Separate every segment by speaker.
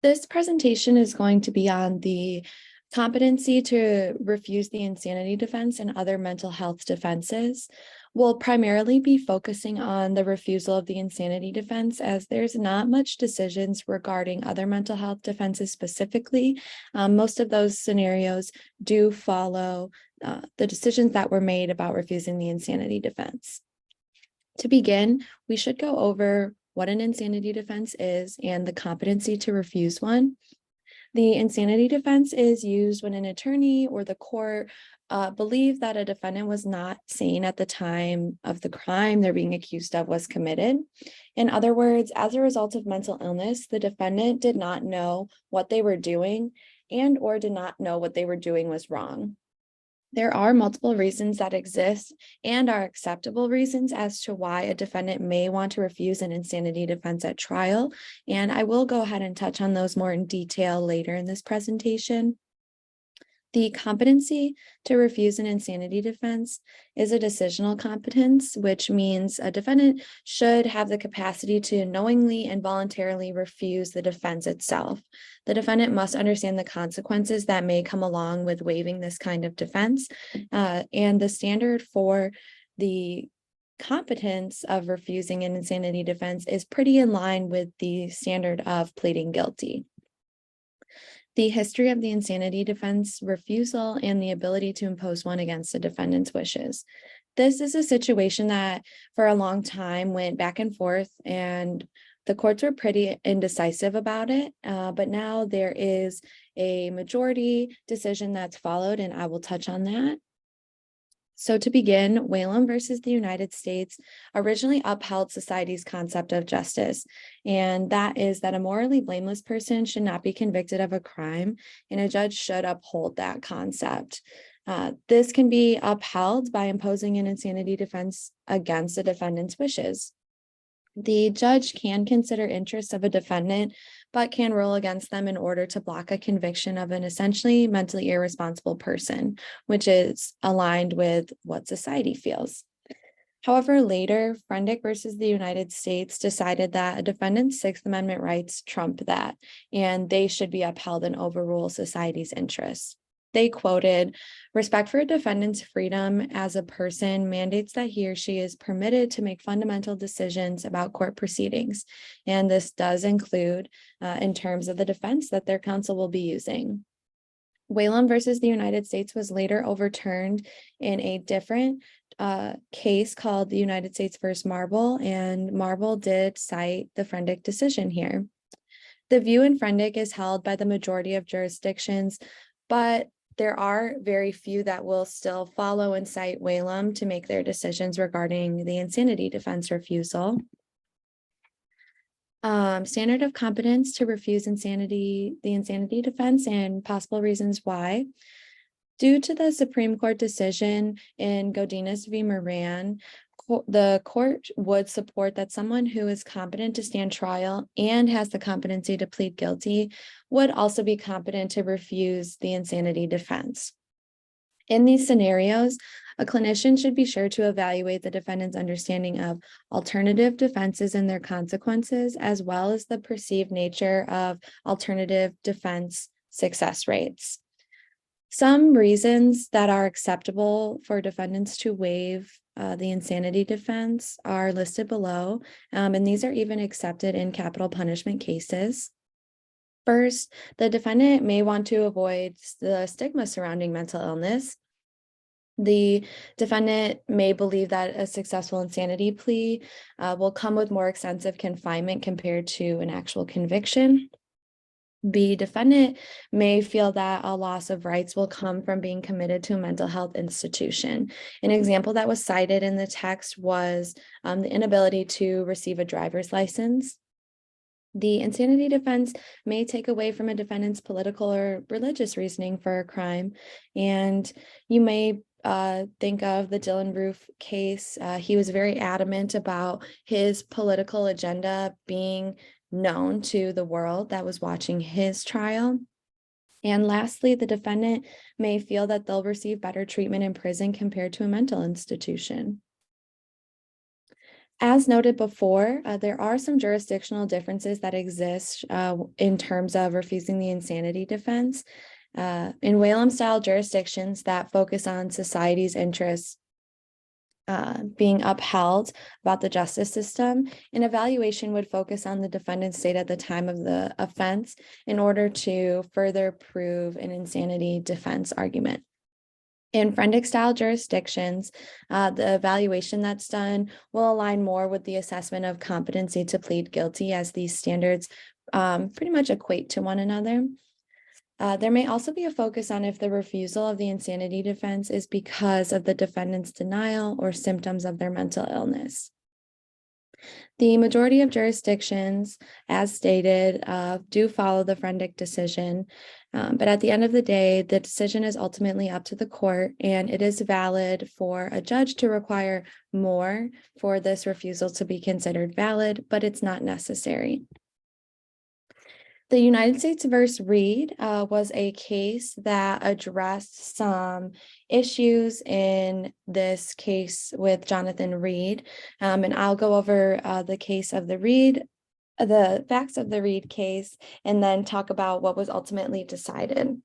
Speaker 1: This presentation is going to be on the competency to refuse the insanity defense and other mental health defenses. We'll primarily be focusing on the refusal of the insanity defense, as there's not much decisions regarding other mental health defenses specifically. Most of those scenarios do follow the decisions that were made about refusing the insanity defense. To begin, we should go over what an insanity defense is and the competency to refuse one. The insanity defense is used when an attorney or the court believe that a defendant was not sane at the time of the crime they're being accused of was committed. In other words, as a result of mental illness, the defendant did not know what they were doing and or did not know what they were doing was wrong. There are multiple reasons that exist and are acceptable reasons as to why a defendant may want to refuse an insanity defense at trial, and I will go ahead and touch on those more in detail later in this presentation. The competency to refuse an insanity defense is a decisional competence, which means a defendant should have the capacity to knowingly and voluntarily refuse the defense itself. The defendant must understand the consequences that may come along with waiving this kind of defense, and the standard for the competence of refusing an insanity defense is pretty in line with the standard of pleading guilty. The history of the insanity defense refusal and the ability to impose one against the defendant's wishes. This is a situation that for a long time went back and forth, and the courts were pretty indecisive about it, but now there is a majority decision that's followed, and I will touch on that. So to begin, Whalum versus the United States originally upheld society's concept of justice, and that is that a morally blameless person should not be convicted of a crime, and a judge should uphold that concept. This can be upheld by imposing an insanity defense against a defendant's wishes. The judge can consider interests of a defendant, but can rule against them in order to block a conviction of an essentially mentally irresponsible person, which is aligned with what society feels. However, later, Frendick versus the United States decided that a defendant's Sixth Amendment rights trump that, and they should be upheld and overrule society's interests. They quoted, "Respect for a defendant's freedom as a person mandates that he or she is permitted to make fundamental decisions about court proceedings, and this does include in terms of the defense that their counsel will be using." Whalum versus the United States was later overturned in a different case called the United States versus Marble, and Marble did cite the Frendick decision here. The view in Frendick is held by the majority of jurisdictions, but there are very few that will still follow and cite Whalum to make their decisions regarding the insanity defense refusal. Standard of competence to refuse the insanity defense and possible reasons why. Due to the Supreme Court decision in Godinez v. Moran, the court would support that someone who is competent to stand trial and has the competency to plead guilty would also be competent to refuse the insanity defense. In these scenarios, a clinician should be sure to evaluate the defendant's understanding of alternative defenses and their consequences, as well as the perceived nature of alternative defense success rates. Some reasons that are acceptable for defendants to waive the insanity defense are listed below, and these are even accepted in capital punishment cases. First, the defendant may want to avoid the stigma surrounding mental illness. The defendant may believe that a successful insanity plea will come with more extensive confinement compared to an actual conviction. The defendant may feel that a loss of rights will come from being committed to a mental health institution. An example that was cited in the text was the inability to receive a driver's license. The insanity defense may take away from a defendant's political or religious reasoning for a crime, and you may think of the Dylan Roof case. He was very adamant about his political agenda being known to the world that was watching his trial. And lastly, the defendant may feel that they'll receive better treatment in prison compared to a mental institution. As noted before, there are some jurisdictional differences that exist in terms of refusing the insanity defense. In Whalum-style jurisdictions that focus on society's interests being upheld about the justice system, an evaluation would focus on the defendant's state at the time of the offense in order to further prove an insanity defense argument. In forensic style jurisdictions, the evaluation that's done will align more with the assessment of competency to plead guilty, as these standards pretty much equate to one another. There may also be a focus on if the refusal of the insanity defense is because of the defendant's denial or symptoms of their mental illness. The majority of jurisdictions, as stated, do follow the forensic decision, but at the end of the day, the decision is ultimately up to the court, and it is valid for a judge to require more for this refusal to be considered valid, but it's not necessary. The United States versus Reed was a case that addressed some issues in this case with Jonathan Reed. And I'll go over the case of the facts of the Reed case, and then talk about what was ultimately decided.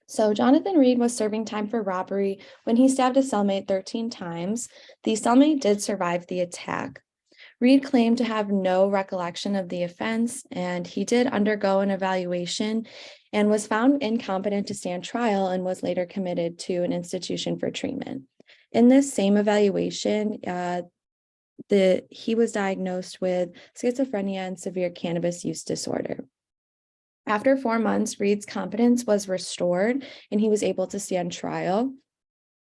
Speaker 1: So Jonathan Reed was serving time for robbery when he stabbed a cellmate 13 times. The cellmate did survive the attack. Reed claimed to have no recollection of the offense, and he did undergo an evaluation and was found incompetent to stand trial and was later committed to an institution for treatment. In this same evaluation, he was diagnosed with schizophrenia and severe cannabis use disorder. After 4 months, Reed's competence was restored and he was able to stand trial.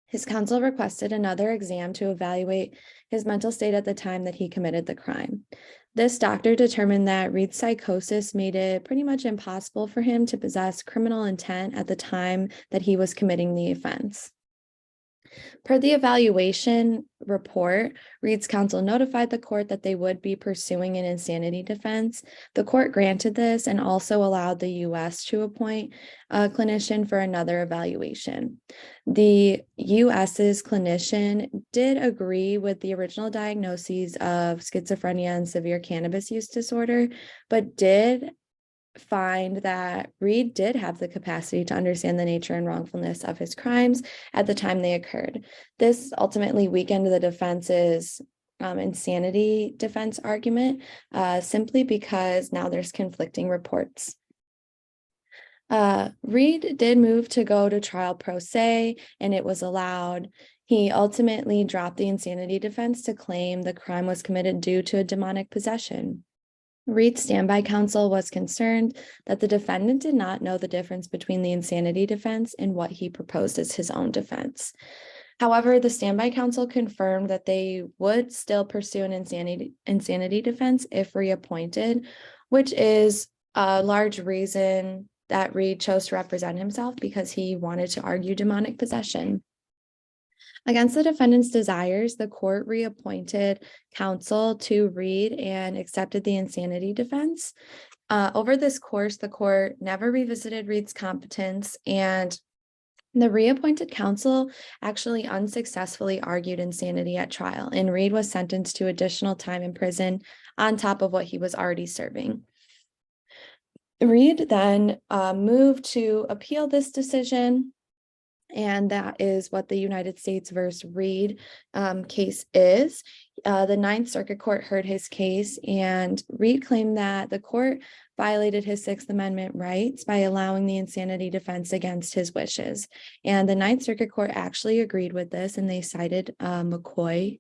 Speaker 1: His counsel requested another exam to evaluate his mental state at the time that he committed the crime. This doctor determined that Reed's psychosis made it pretty much impossible for him to possess criminal intent at the time that he was committing the offense. Per the evaluation report, Reed's counsel notified the court that they would be pursuing an insanity defense. The court granted this and also allowed the U.S. to appoint a clinician for another evaluation. The U.S.'s clinician did agree with the original diagnoses of schizophrenia and severe cannabis use disorder, but did find that Reed did have the capacity to understand the nature and wrongfulness of his crimes at the time they occurred. This ultimately weakened the defense's insanity defense argument, simply because now there's conflicting reports. Reed did move to go to trial pro se, and it was allowed. He ultimately dropped the insanity defense to claim the crime was committed due to a demonic possession. Reed's standby counsel was concerned that the defendant did not know the difference between the insanity defense and what he proposed as his own defense. However, the standby counsel confirmed that they would still pursue an insanity defense if reappointed, which is a large reason that Reed chose to represent himself, because he wanted to argue demonic possession. Against the defendant's desires, the court reappointed counsel to Reed and accepted the insanity defense. Over this course, the court never revisited Reed's competence, and the reappointed counsel actually unsuccessfully argued insanity at trial, and Reed was sentenced to additional time in prison on top of what he was already serving. Reed then moved to appeal this decision, and that is what the United States versus Reed case is. The Ninth Circuit Court heard his case, and Reed claimed that the court violated his Sixth Amendment rights by allowing the insanity defense against his wishes. And the Ninth Circuit Court actually agreed with this, and they cited McCoy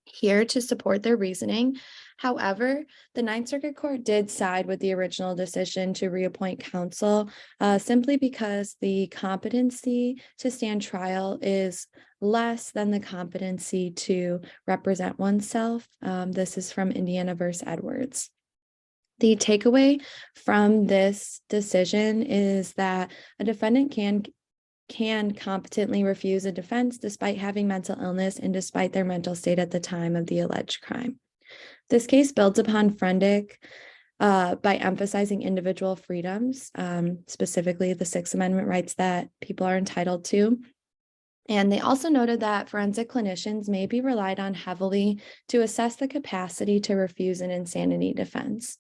Speaker 1: here to support their reasoning. However, the Ninth Circuit Court did side with the original decision to reappoint counsel, simply because the competency to stand trial is less than the competency to represent oneself. This is from Indiana versus Edwards. The takeaway from this decision is that a defendant can competently refuse a defense despite having mental illness and despite their mental state at the time of the alleged crime. This case builds upon Frendick by emphasizing individual freedoms, specifically the Sixth Amendment rights that people are entitled to. And they also noted that forensic clinicians may be relied on heavily to assess the capacity to refuse an insanity defense.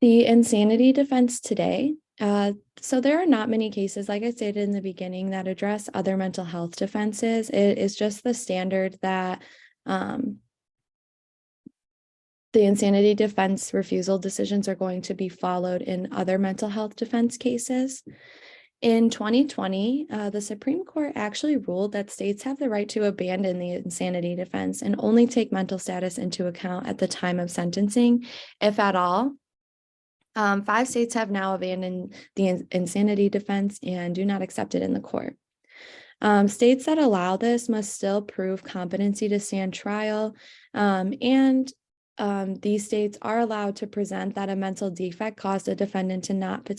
Speaker 1: The insanity defense today, so there are not many cases, like I stated in the beginning, that address other mental health defenses. It is just the standard that the insanity defense refusal decisions are going to be followed in other mental health defense cases. In 2020, the Supreme Court actually ruled that states have the right to abandon the insanity defense and only take mental status into account at the time of sentencing, if at all. 5 states have now abandoned the insanity defense and do not accept it in the court. States that allow this must still prove competency to stand trial, and these states are allowed to present that a mental defect caused a defendant to not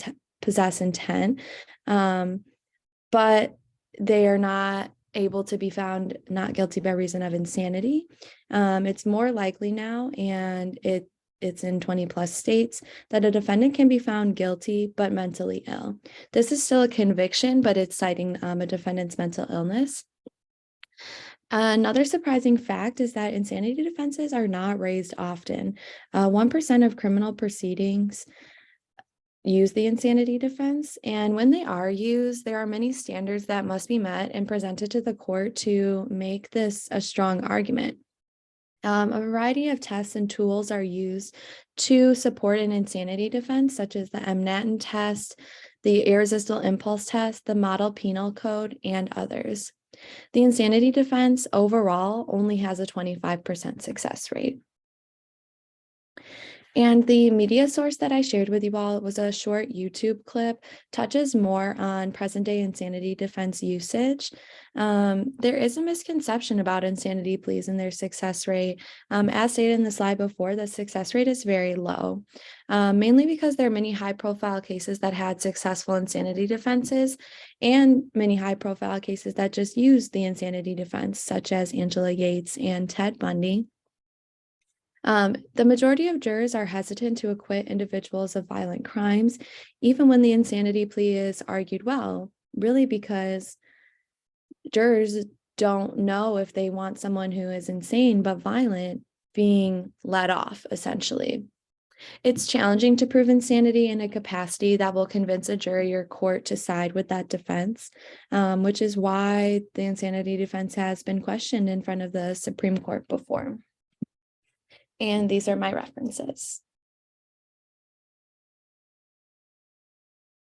Speaker 1: possess intent, but they are not able to be found not guilty by reason of insanity. It's more likely now, and it's in 20 plus states, that a defendant can be found guilty but mentally ill. This is still a conviction, but it's citing a defendant's mental illness. Another surprising fact is that insanity defenses are not raised often. 1% of criminal proceedings use the insanity defense, and when they are used, there are many standards that must be met and presented to the court to make this a strong argument. A variety of tests and tools are used to support an insanity defense, such as the MNATN test, the irresistible impulse test, the model penal code, and others. The insanity defense overall only has a 25% success rate. And the media source that I shared with you all was a short YouTube clip, touches more on present day insanity defense usage. There is a misconception about insanity pleas and their success rate. As stated in the slide before, the success rate is very low, mainly because there are many high profile cases that had successful insanity defenses and many high profile cases that just used the insanity defense, such as Angela Yates and Ted Bundy. The majority of jurors are hesitant to acquit individuals of violent crimes, even when the insanity plea is argued well, really because jurors don't know if they want someone who is insane but violent being let off, essentially. It's challenging to prove insanity in a capacity that will convince a jury or court to side with that defense, which is why the insanity defense has been questioned in front of the Supreme Court before. And these are my references.